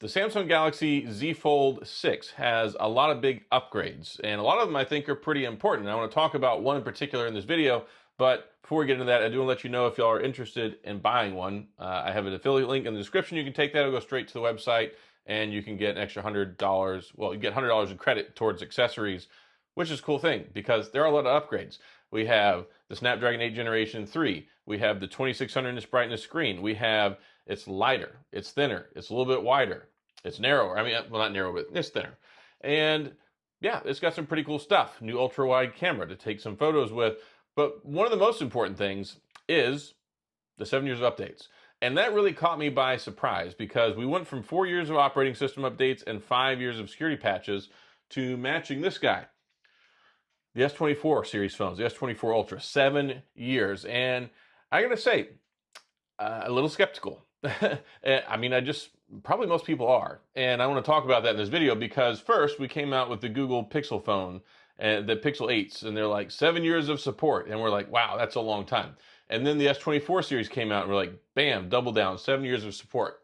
The Samsung Galaxy Z Fold 6 has a lot of big upgrades, and a lot of them I think are pretty important. I want to talk about one in particular in this video, but before we get into that, I do want to let you know if y'all are interested in buying one. I have an affiliate link in the description. You can take that, it'll go straight to the website, and you can get an extra $100. Well, you get $100 in credit towards accessories, which is a cool thing because there are a lot of upgrades. We have the Snapdragon 8 Generation 3. We have the 2600 nits brightness screen. We have it's lighter, it's thinner, it's a little bit wider, it's narrower. I mean, well, not narrow, but it's thinner. And yeah, it's got some pretty cool stuff. New ultra wide camera to take some photos with. But one of the most important things is the 7 years of updates. And that really caught me by surprise because we went from 4 years of operating system updates and 5 years of security patches to matching this guy. The S24 series phones, the S24 Ultra, 7 years. And I gotta say, a little skeptical. I mean, probably most people are. And I want to talk about that in this video because first we came out with the Google Pixel phone, and the Pixel 8s, and they're like 7 years of support. And we're like, wow, that's a long time. And then the S24 series came out and we're like, bam, double down, 7 years of support.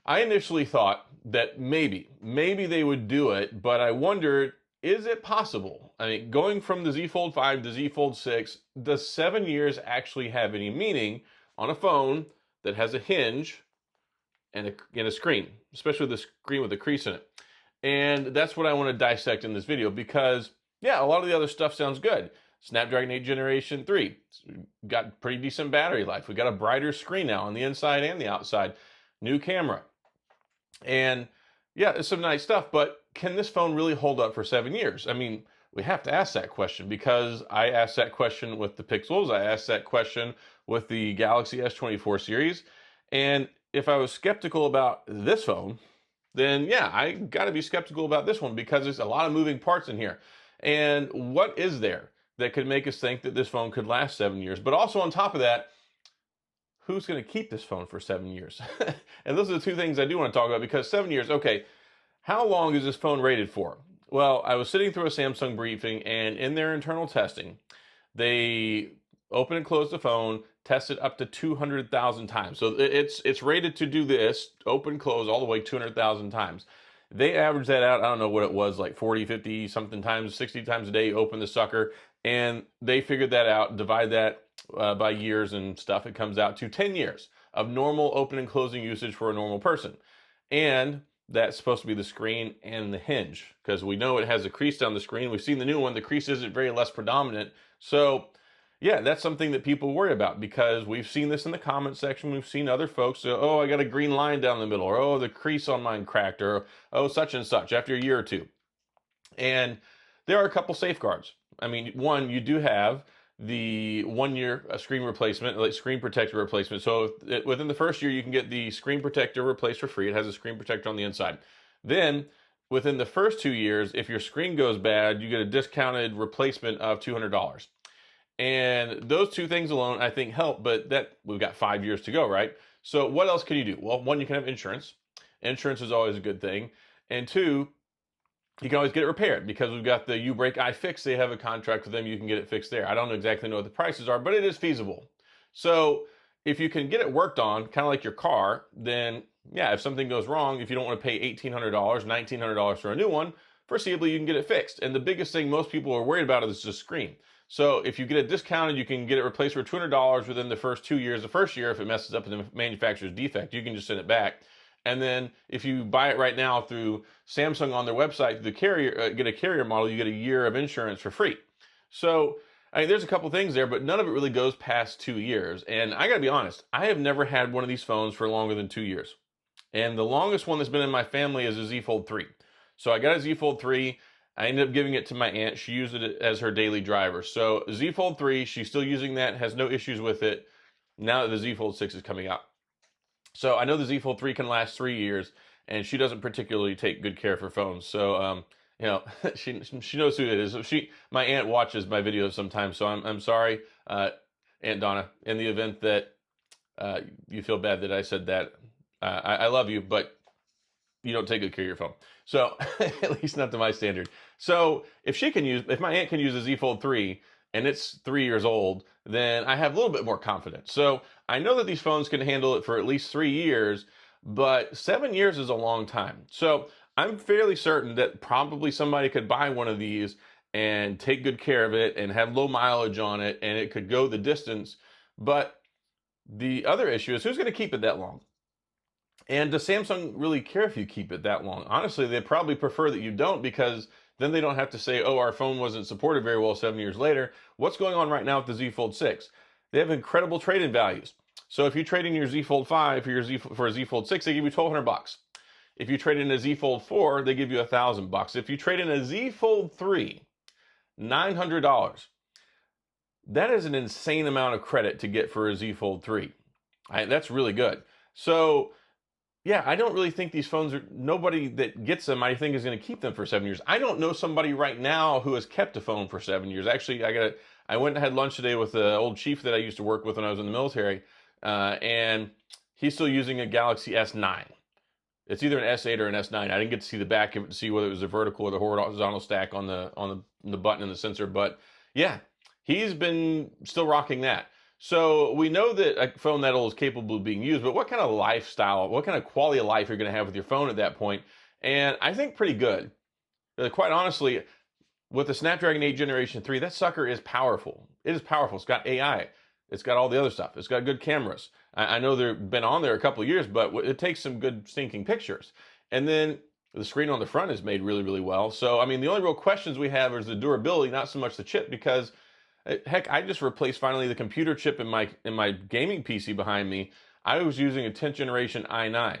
I initially thought that maybe they would do it, but I wondered, is it possible? I mean, going from the Z Fold 5 to Z Fold 6, does 7 years actually have any meaning on a phone that has a hinge and a screen, especially the screen with a crease in it? And that's what I want to dissect in this video because, yeah, a lot of the other stuff sounds good. Snapdragon 8 Generation 3, got pretty decent battery life. We got a brighter screen now on the inside and the outside. New camera. And yeah, it's some nice stuff, but can this phone really hold up for 7 years? I mean, we have to ask that question because I asked that question with the Pixels. I asked that question with the Galaxy S24 series. And if I was skeptical about this phone, then yeah, I got to be skeptical about this one because there's a lot of moving parts in here. And what is there that could make us think that this phone could last 7 years? But also on top of that, who's going to keep this phone for 7 years? And those are the two things I do want to talk about because 7 years, okay, how long is this phone rated for? Well, I was sitting through a Samsung briefing, and in their internal testing, they open and close the phone, test it up to 200,000 times. So it's rated to do this, open, close, all the way 200,000 times. They average that out, I don't know what it was, like 40, 50 something times, 60 times a day, open the sucker, and they figured that out, divide that by years and stuff, it comes out to 10 years of normal open and closing usage for a normal person. And that's supposed to be the screen and the hinge because we know it has a crease down the screen. We've seen the new one, the crease isn't very less predominant. So yeah, that's something that people worry about because we've seen this in the comment section. We've seen other folks say, oh, I got a green line down the middle, or oh, the crease on mine cracked, or oh, such and such after a year or two. And there are a couple safeguards. I mean, one, you do have the 1 year screen replacement, like screen protector replacement. So within the first year, you can get the screen protector replaced for free. It has a screen protector on the inside. Then within the first 2 years, if your screen goes bad, you get a discounted replacement of $200. And those two things alone, I think, help, but that we've got 5 years to go, right? So what else can you do? Well, one, you can have insurance. Insurance is always a good thing. And two, you can always get it repaired because we've got the You Break I Fix. They have a contract with them. You can get it fixed there. I don't exactly know what the prices are, but it is feasible. So if you can get it worked on, kind of like your car, then yeah, if something goes wrong, if you don't want to pay $1,800, $1,900 for a new one, foreseeably you can get it fixed. And the biggest thing most people are worried about is the screen. So if you get it discounted, you can get it replaced for $200 within the first 2 years. The first year, if it messes up in the manufacturer's defect, you can just send it back. And then if you buy it right now through Samsung on their website, the carrier, get a carrier model, you get a year of insurance for free. So I mean, there's a couple things there, but none of it really goes past 2 years. And I gotta be honest, I have never had one of these phones for longer than 2 years. And the longest one that's been in my family is a Z Fold 3. So I got a Z Fold 3. I ended up giving it to my aunt. She used it as her daily driver. So Z Fold 3, she's still using that, has no issues with it now that the Z Fold 6 is coming out. So I know the Z Fold 3 can last 3 years, and she doesn't particularly take good care of her phones. So, you know, she knows who it is. So my aunt watches my videos sometimes. So I'm sorry, Aunt Donna, in the event that you feel bad that I said that. I love you, but you don't take good care of your phone. So at least not to my standard. So if my aunt can use a Z Fold 3 and it's 3 years old, then I have a little bit more confidence. So I know that these phones can handle it for at least 3 years, but 7 years is a long time. So I'm fairly certain that probably somebody could buy one of these and take good care of it and have low mileage on it, and it could go the distance. But the other issue is, who's going to keep it that long? And does Samsung really care if you keep it that long? Honestly, they probably prefer that you don't, because then they don't have to say, oh, our phone wasn't supported very well 7 years later. What's going on right now with the Z Fold 6? They have incredible trade-in values. So if you trade in your Z Fold 5 for a Z Fold 6, they give you $1,200. If you trade in a Z Fold 4, they give you $1,000. If you trade in a Z Fold 3, $900. That is an insane amount of credit to get for a Z Fold 3. That's really good. So yeah, I don't really think these phones nobody that gets them, I think, is going to keep them for 7 years. I don't know somebody right now who has kept a phone for 7 years. Actually, I went and had lunch today with the old chief that I used to work with when I was in the military, and he's still using a Galaxy S9. It's either an S8 or an S9. I didn't get to see the back of it to see whether it was a vertical or the horizontal stack on the button and the sensor, but yeah, he's been still rocking that. So we know that a phone that old is capable of being used, but what kind of lifestyle, what kind of quality of life you're going to have with your phone at that point? And I think pretty good. Quite honestly, with the Snapdragon 8 Generation 3, that sucker is powerful. It is powerful. It's got AI. It's got all the other stuff. It's got good cameras. I know they've been on there a couple of years, but it takes some good stinking pictures. And then the screen on the front is made really, really well. So, I mean, the only real questions we have is the durability, not so much the chip, because heck, I just replaced finally the computer chip in my gaming PC behind me. I was using a 10th generation i9,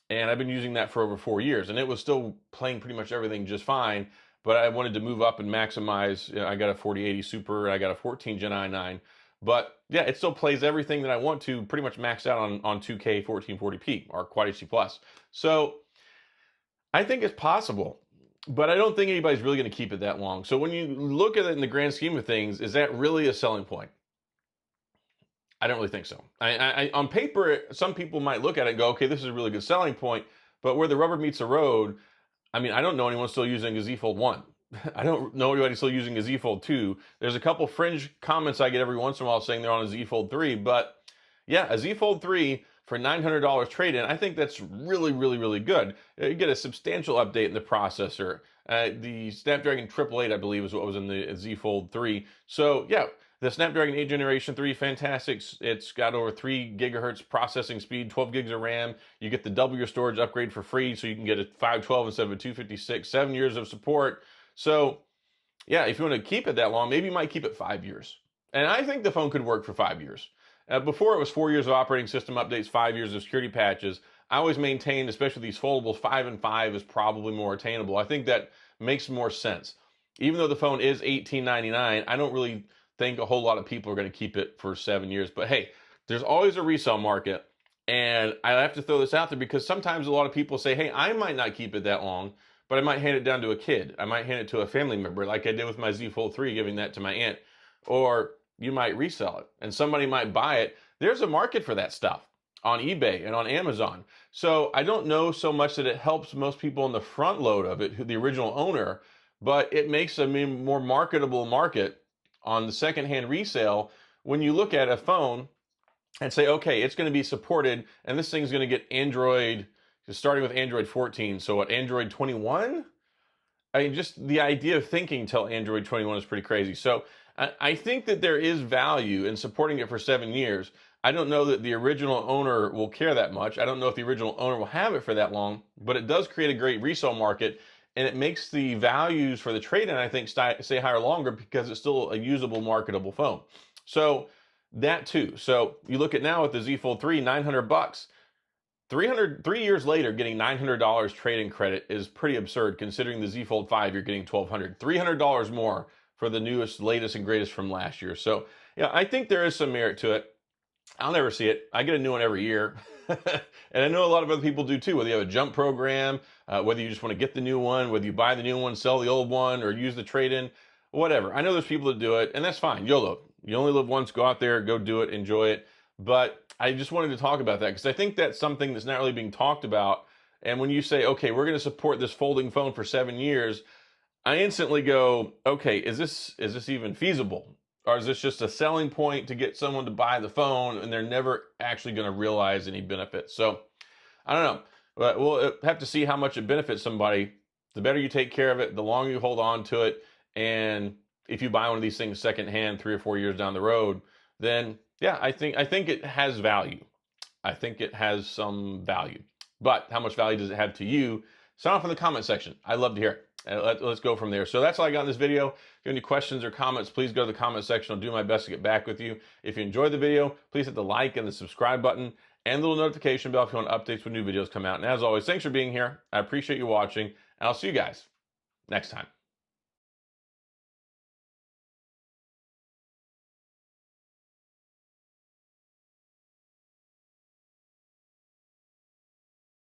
and I've been using that for over 4 years, and it was still playing pretty much everything just fine. But I wanted to move up and maximize. I got a 4080 Super, and I got a 14 Gen i9. But yeah, it still plays everything that I want to, pretty much maxed out on 2K 1440p or Quad HD Plus. So I think it's possible, but I don't think anybody's really going to keep it that long. So when you look at it in the grand scheme of things, is that really a selling point? I don't really think so. On paper, some people might look at it and go, okay, this is a really good selling point, but where the rubber meets the road, I mean, I don't know anyone still using a Z Fold 1. I don't know anybody still using a Z Fold 2. There's a couple fringe comments I get every once in a while saying they're on a Z Fold 3, but yeah, a Z Fold 3 for $900 trade-in, I think that's really, really, really good. You get a substantial update in the processor. The Snapdragon 888, I believe, is what was in the Z Fold 3. So yeah, the Snapdragon 8 Generation 3, fantastic. It's got over 3 gigahertz processing speed, 12 gigs of RAM. You get the double your storage upgrade for free, so you can get a 512 instead of a 256, 7 years of support. So yeah, if you want to keep it that long, maybe you might keep it 5 years. And I think the phone could work for 5 years. Before it was 4 years of operating system updates, 5 years of security patches. I always maintained, especially these foldables, 5 and 5 is probably more attainable. I think that makes more sense. Even though the phone is $1899, I don't really think a whole lot of people are going to keep it for 7 years. But hey, there's always a resale market. And I have to throw this out there because sometimes a lot of people say, hey, I might not keep it that long, but I might hand it down to a kid. I might hand it to a family member, like I did with my Z Fold 3, giving that to my aunt. Or you might resell it and somebody might buy it. There's a market for that stuff on eBay and on Amazon. So I don't know so much that it helps most people in the front load of it, the original owner, but it makes a more marketable market on the secondhand resale when you look at a phone and say, okay, it's going to be supported, and this thing's going to get Android, starting with Android 14. So what, Android 21? I mean, just the idea of thinking till Android 21 is pretty crazy. So I think that there is value in supporting it for 7 years. I don't know that the original owner will care that much. I don't know if the original owner will have it for that long, but it does create a great resale market, and it makes the values for the trade-in, I think, stay higher longer because it's still a usable, marketable phone. So that too. So you look at now with the Z Fold 3, $900. 3 years later, getting $900 trade-in credit is pretty absurd, considering the Z Fold 5, you're getting $1,200. $300 more for the newest, latest, and greatest from last year. So yeah, I think there is some merit to it. I'll never see it. I get a new one every year. And I know a lot of other people do too, whether you have a jump program, whether you just want to get the new one, whether you buy the new one, sell the old one, or use the trade-in, whatever. I know there's people that do it, and that's fine. YOLO. You only live once. Go out there, go do it, enjoy it. But I just wanted to talk about that because I think that's something that's not really being talked about. And when you say, okay, we're going to support this folding phone for 7 years, I instantly go, okay, is this even feasible? Or is this just a selling point to get someone to buy the phone and they're never actually going to realize any benefits? So I don't know. But we'll have to see how much it benefits somebody. The better you take care of it, the longer you hold on to it. And if you buy one of these things secondhand 3 or 4 years down the road, then yeah, I think it has value. I think it has some value. But how much value does it have to you? Sound off in the comment section. I'd love to hear it. Let's go from there. So that's all I got in this video. If you have any questions or comments, please go to the comment section. I'll do my best to get back with you. If you enjoyed the video, please hit the like and the subscribe button and the little notification bell if you want updates when new videos come out. And as always, thanks for being here. I appreciate you watching, and I'll see you guys next time.